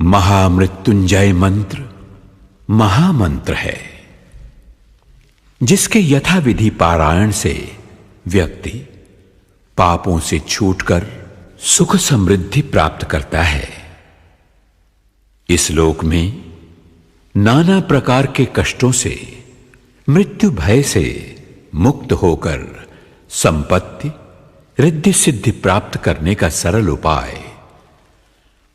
महामृत्युंजय मंत्र महामंत्र है, जिसके यथाविधि पारायण से व्यक्ति पापों से छूटकर सुख समृद्धि प्राप्त करता है। इस लोक में नाना प्रकार के कष्टों से, मृत्यु भय से मुक्त होकर संपत्ति रिद्धि सिद्धि प्राप्त करने का सरल उपाय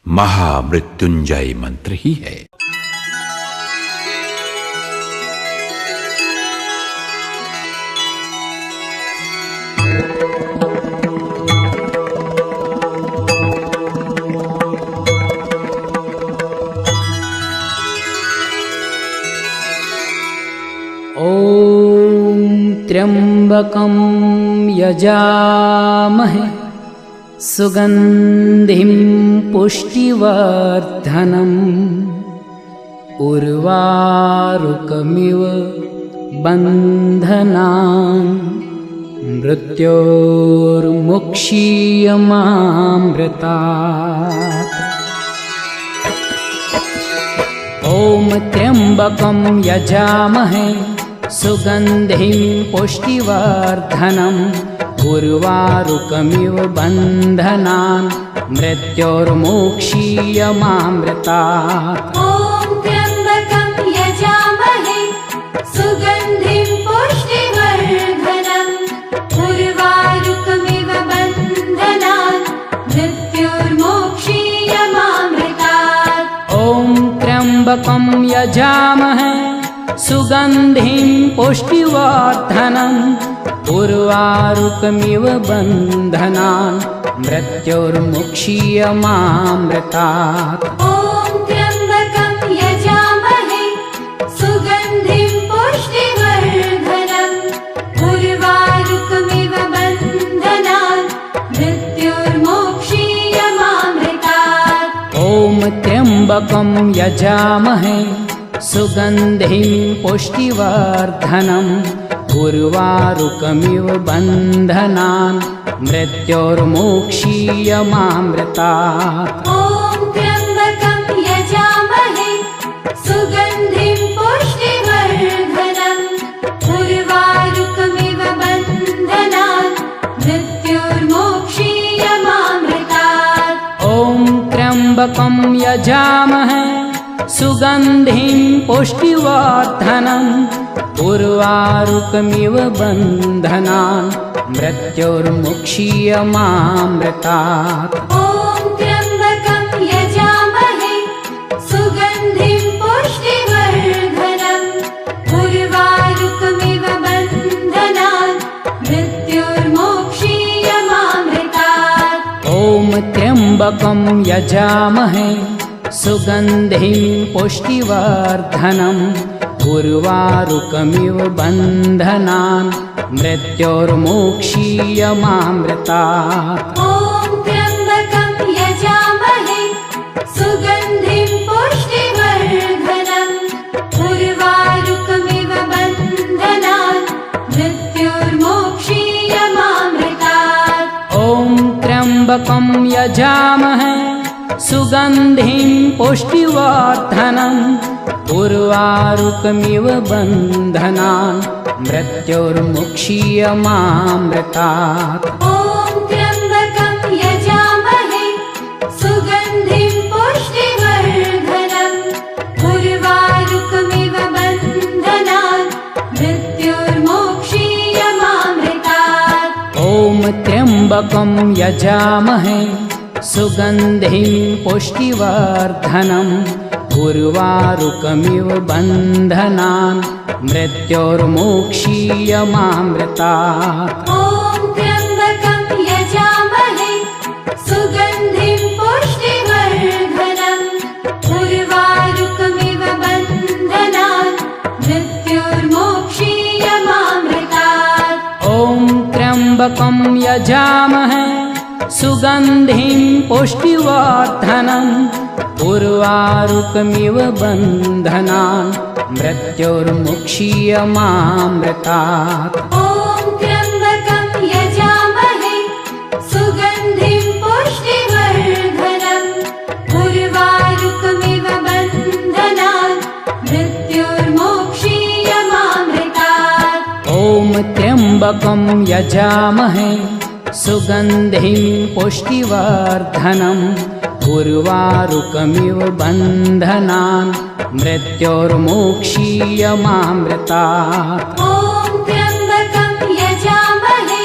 महामृत्युंजय मंत्र ही है। ॐ त्र्यंबकं यजामहे सुगंधिं पुष्टिवर्धनम् उर्वारुकमिव बन्धनान् मृत्योर्मुक्षीयमामृतात्। ॐ त्र्यंबकं यजामहे सुगंधिं पुष्टिवर्धनम् उर्वारुकमिव बन्धनान् मृत्योर्मुक्षीयमामृतात्। ॐ त्र्यंबकं यजामहे सुगंधिं पुष्टिवर्धनम् उर्वारुकमिव बन्धनान् मृत्योर्मुक्षीयमामृतात्। ॐ त्र्यंबकं यजामहे सुगंधिं पुष्टिवर्धनम् उर्वारुकमिव बन्धनान् मृत्योर्मुक्षीयमामृतात्। ॐ त्र्यंबकं यजामहे सुगंधिं पुष्टिवर्धनम् उर्वारुकमिव बन्धनान् मृत्योर्मुक्षीयमामृतात्। ॐ त्र्यंबकं यजामहे सुगंधिं पुष्टिवर्धनम् उर्वारुकमिव बन्धनान् मृत्योर्मुक्षीयमामृतात्। ॐ त्र्यंबकं यजामहे सुगंधिं पुष्टिवर्धनम् उर्वारुकमिव बन्धनान् मृत्योर्मुक्षीयमामृतात्। ॐ त्र्यंबकं यजामहे सुगंधिं पुष्टिवर्धनम् उर्वारुकमिव बन्धनान् मृत्योर्मुक्षीयमामृतात्। ॐ त्र्यंबकं यजामहे सुगंधिं पुष्टिवर्धनम् उर्वारुकमिव बन्धनान् मृत्योर्मुक्षीयमामृतात्। ॐ त्र्यंबकं यजामहे सुगंधिं पुष्टिवर्धनम् उर्वारुकमिव बन्धनान् मृत्योर्मुक्षीयमामृतात्। ॐ त्र्यंबकं यजामहे सुगंधिं पुष्टिवर्धनम् उर्वारुकमिव बन्धनान् मृत्योर्मुक्षीयमामृतात्। ॐ त्र्यंबकं यजामहे सुगंधिं पुष्टिवर्धनम् उर्वारुकमिव बन्धनान् मृत्योर्मुक्षीयमामृतात्। ॐ त्र्यंबकं यजामहे सुगंधिं पुष्टिवर्धनम् उर्वारुकमिव बन्धनान् मृत्योर्मुक्षीयमामृतात्। ॐ त्र्यंबकं यजामहे सुगंधिं पुष्टिवर्धनम् उर्वारुकमिव बन्धनान् मृत्योर्मुक्षीयमामृतात्। ॐ त्र्यंबकं यजामहे सुगंधिं पुष्टिवर्धनम् उर्वारुकमिव बन्धनान् मृत्योर्मुक्षीयमामृतात्। ॐ त्र्यंबकं यजामहे सुगंधिं पुष्टिवर्धनम् उर्वारुकमिव बन्धनान् मृत्योर्मुक्षीयमामृतात्। ॐ त्र्यंबकं यजामहे सुगंधिं पुष्टिवर्धनम् उर्वारुकमिव त्र्यम्बकं यजामहे सुगन्धिं पुष्टिवर्धनम् उर्वारुकमिव बन्धनान् मृत्योर्मोक्षीयमामृतात्। ॐ त्र्यम्बकं यजामहे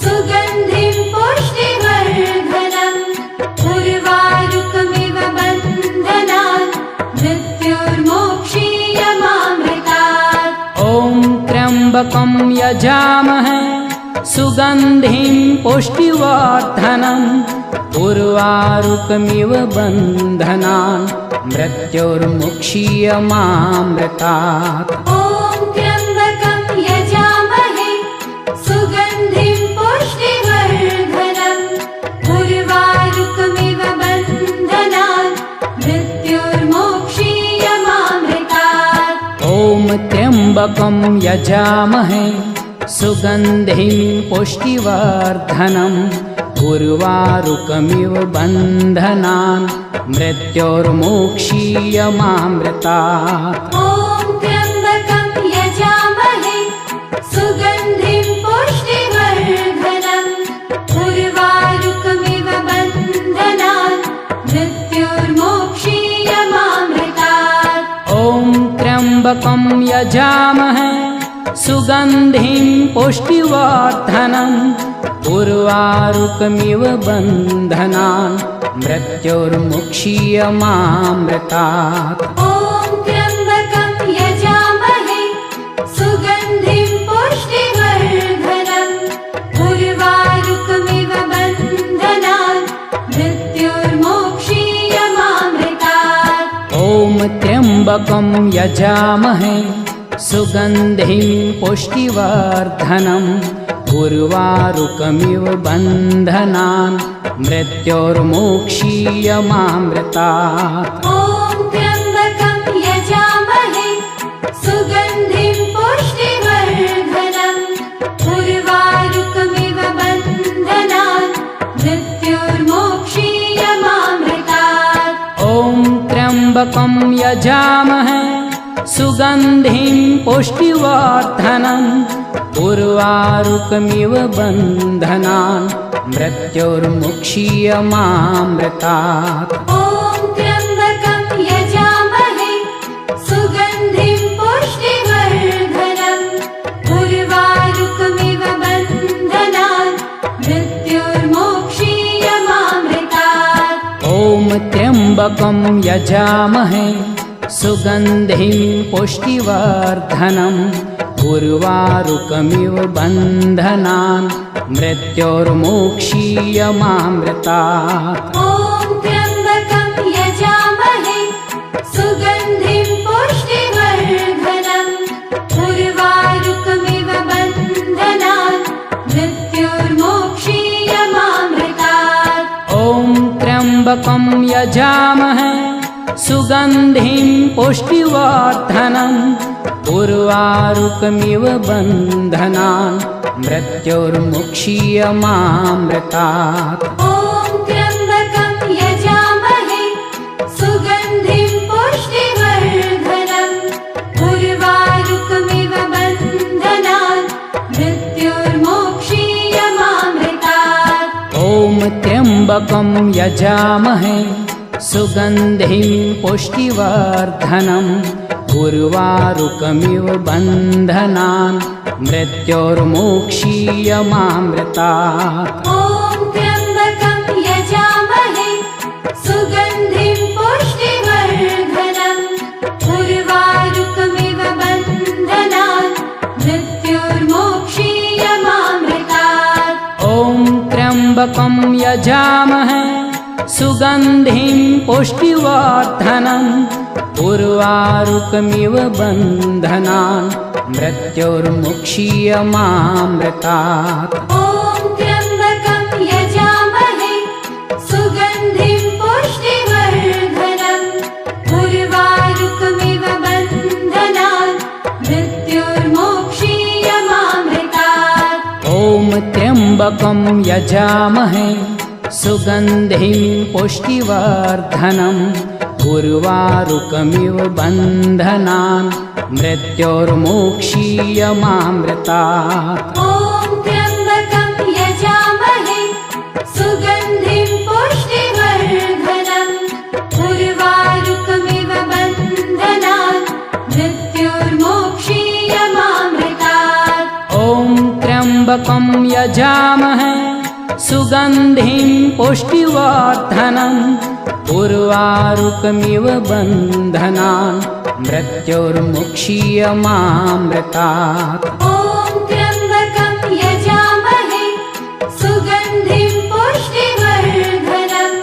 सुगन्धिं पुष्टिवर्धनम् उर्वारुकमिव बन्धनान् मृत्योर्मोक्षीयमामृतात्। ॐ त्र्यम्बकं यजामहे सुगन्धिं पुष्टिवर्धनम् उर्वारुकमिव बन्धनान् मृत्योर्मुक्षीयमामृतात्। ॐ त्र्यम्बकं यजामहे सुगन्धिं पुष्टिवर्धनम् उर्वारुकमिव बन्धनान् मृत्योर्मोक्षीयमामृतात्। ॐ त्र्यम्बकं यजामहे सुगन्धिं पुष्टिवर्धनम् उर्वारुकमिव बन्धनान् मृत्योर्मोक्षीयमामृतात्। ॐ त्र्यम्बकं यजामहे सुगन्धिं पुष्टिवर्धनम् उर्वारुकमिव बन्धनान् मृत्योर्मोक्षीयमामृतात्। ॐ त्र्यम्बकं यजामहे सुगन्धिं पुष्टिवर्धनम् उर्वारुकमिव बन्धनान् मृत्योर्मुक्षीयमामृतात्। ॐ त्र्यम्बकं यजामहे सुगन्धिं पुष्टिवर्धनम् उर्वारुकमिव बन्धनान् मृत्योर्मोक्षीयमामृतात्। ॐ त्र्यम्बकं यजामहे सुगन्धिं पुष्टिवर्धनम् उर्वारुकमिव बन्धनान् मृत्योर्मोक्षीयमामृतात्। ॐ त्र्यम्बकं यजामहे सुगन्धिं पुष्टिवर्धनम् उर्वारुकमिव बन्धनान् मृत्योर्मोक्षीयमामृतात्। ॐ त्र्यम्बकं यजामहे सुगन्धिं पुष्टिवर्धनम् उर्वारुकमिव बन्धनान् मृत्योर्मुक्षीयमामृतात्। ॐ त्र्यम्बकं यजामहे सुगन्धिं पुष्टिवर्धनम् उर्वारुकमिव बन्धनान् मृत्योर्मोक्षीयमामृतात्। ॐ त्र्यम्बकं यजामहे सुगन्धिं पुष्टिवर्धनम् उर्वारुकमिव बन्धनान् मृत्योर्मोक्षीयमामृतात्। ॐ त्र्यम्बकं यजामहे सुगन्धिं पुष्टिवर्धनम् उर्वारुकमिव बन्धनान् मृत्योर्मोक्षीयमामृतात्। ॐ त्र्यम्बकं यजामहे सुगन्धिं पुष्टिवर्धनम् उर्वारुकमिव बन्धनान् मृत्योर्मुक्षीयमामृतात्। ॐ त्र्यम्बकं यजामहे सुगन्धिं पुष्टिवर्धनम् उर्वारुकमिव बन्धनान् मृत्योर्मोक्षीयमामृतात्। ॐ त्र्यम्बकं यजामहे सुगन्धिं पुष्टिवर्धनम् उर्वारुकमिव बन्धनान् मृत्योर्मोक्षीयमामृतात्। ॐ त्र्यम्बकं यजामहे सुगन्धिं पुष्टिवर्धनम् उर्वारुकमिव बन्धनान् मृत्योर्मोक्षीयमामृतात्। ॐ त्र्यम्बकं यजामहे सुगन्धिं पुष्टिवर्धनम् उर्वारुकमिव बन्धनान् मृत्योर्मुक्षीयमामृतात्। ॐ त्र्यम्बकं यजामहे सुगन्धिं पुष्टिवर्धनम् उर्वारुकमिव बन्धनान् मृत्योर्मोक्षीयमामृतात्। ॐ त्र्यम्बकं यजामहे सुगन्धिं पुष्टिवर्धनम् उर्वारुकमिव बन्धनान् मृत्योर्मुक्षीयमामृतात्। ॐ सुगन्धिं पुष्टिवर्धनम् उर्वारुकमिव बन्धनान् मृत्युर्मोक्षीयमामृतात् ॐ त्र्यम्बकं यजामहे सुगन्धिं पुष्टिवर्धनम् उर्वारुकमिव बन्धनान् मृत्युर्मुक्षीयमामृतात् ॐ त्र्यम्बकं यजामहे सुगन्धिं पुष्टिवर्धनम्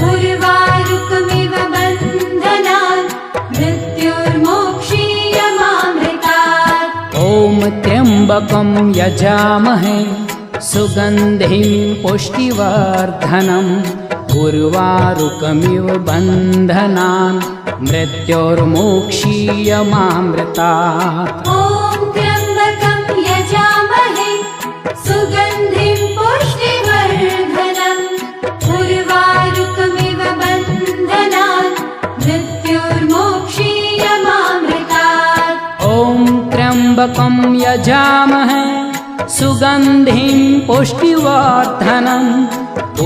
उर्वारुकमिव बन्धनान् मृत्युर्मोक्षीयमामृतात् ॐ त्र्यम्बकं यजामहे सुगन्धिं पुष्टिवर्धनम् उर्वारुकमिव बन्धनान् मृत्युर्मोक्षीयमामृतात् ॐ त्र्यम्बकं यजामहे सुगन्धिं पुष्टिवर्धनम् उर्वारुकमिव बन्धनान् मृत्युर्मोक्षीयमामृतात् ॐ त्र्यम्बकं यजामहे सुगन्धिं पुष्टिवर्धनम्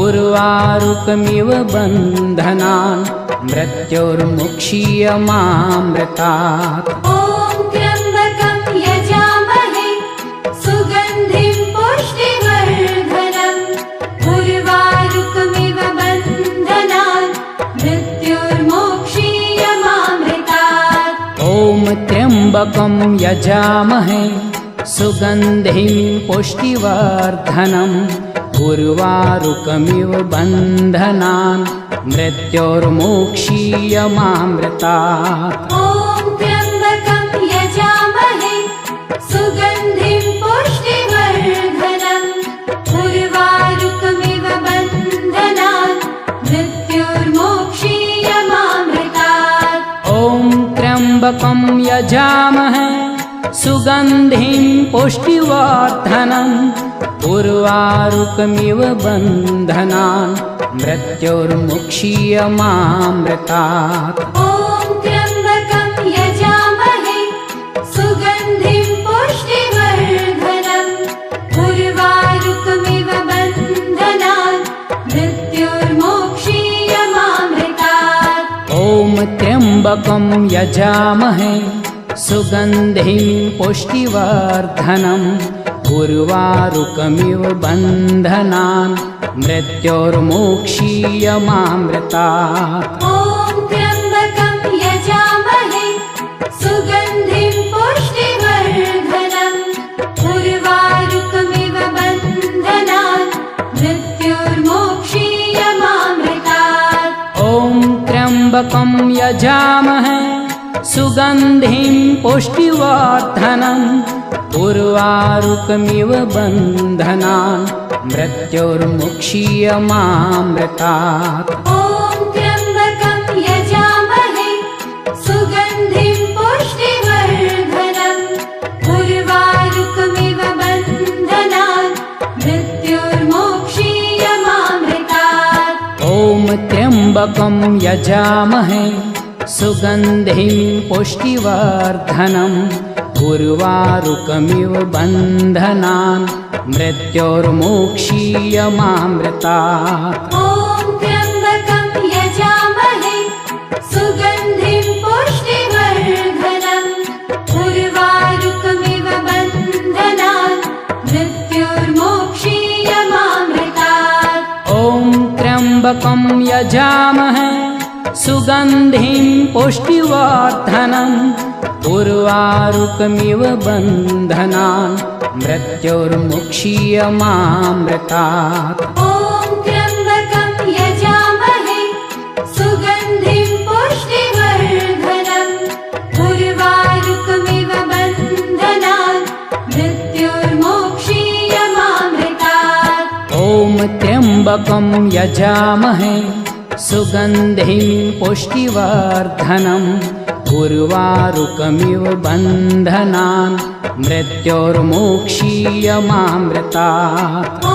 उर्वारुकमिव बन्धनान् मृत्युर्मुक्षीयमामृतात् ॐ त्र्यम्बकं यजामहे सुगन्धिं पुष्टिवर्धनम् उर्वारुकमिव बन्धनान् मृत्युर्मोक्षीयमामृतात् ॐ त्र्यम्बकं यजामहे सुगन्धिं पुष्टिवर्धनम् उर्वारुकमिव बन्धनान् मृत्युर्मोक्षीयमामृतात् ॐ त्र्यम्बकं यजामहे सुगन्धिं पुष्टिवर्धनम् उर्वारुकमिव बन्धनान् मृत्युर्मोक्षीयमामृतात् ॐ त्र्यम्बकं यजामहे सुगन्धिं पुष्टिवर्धनम् उर्वारुकमिव बन्धनान् मृत्युर्मुक्षीयमामृतात् ॐ त्र्यम्बकं यजामहे सुगन्धिं पुष्टिवर्धनम् उर्वारुकमिव बन्धनान् मृत्युर्मोक्षीयमामृतात् ॐ त्र्यम्बकं यजामहे सुगन्धिं पुष्टिवर्धनम् उर्वारुकमिव बन्धनान् मृत्युर्मोक्षीयमामृतात् ॐ त्र्यम्बकं यजामहे सुगन्धिं पुष्टिवर्धनम् उर्वारुकमिव बन्धनान् मृत्युर्मोक्षीयमामृतात् ॐ त्र्यम्बकं यजामहे सुगन्धिं पुष्टिवर्धनम् उर्वारुकमिव बन्धनान् मृत्युर्मुक्षीयमामृतात् ॐ त्र्यम्बकं यजामहे सुगन्धिं पुष्टिवर्धनम् उर्वारुकमिव बन्धनान् मृत्युर्मोक्षीयमामृतात् ॐ त्र्यम्बकं यजामहे सुगन्धिं पुष्टिवर्धनम् उर्वारुकमिव बन्धनान् मृत्युर्मोक्षीयमामृतात् ॐ त्र्यम्बकं यजामहे सुगन्धिं पुष्टिवर्धनम् उर्वारुकमिव बन्धनान् मृत्युर्मोक्षीयमामृतात् ॐ त्र्यम्बकं यजामहे सुगन्धिं पुष्टिवर्धनम् उर्वारुकमिव बन्धनान् मृत्युर्मुक्षीयमामृतात् ॐ त्र्यम्बकं यजामहे सुगन्धिं पुष्टिवर्धनम् उर्वारुकमिव बन्धनान् मृत्युर्मोक्षीयमामृतात् ॐ त्र्यम्बकं यजामहे सुगन्धिं पुष्टिवर्धनम् उर्वारुकमिव बन्धनान् मृत्युर्मोक्षीयमामृतात् ॐ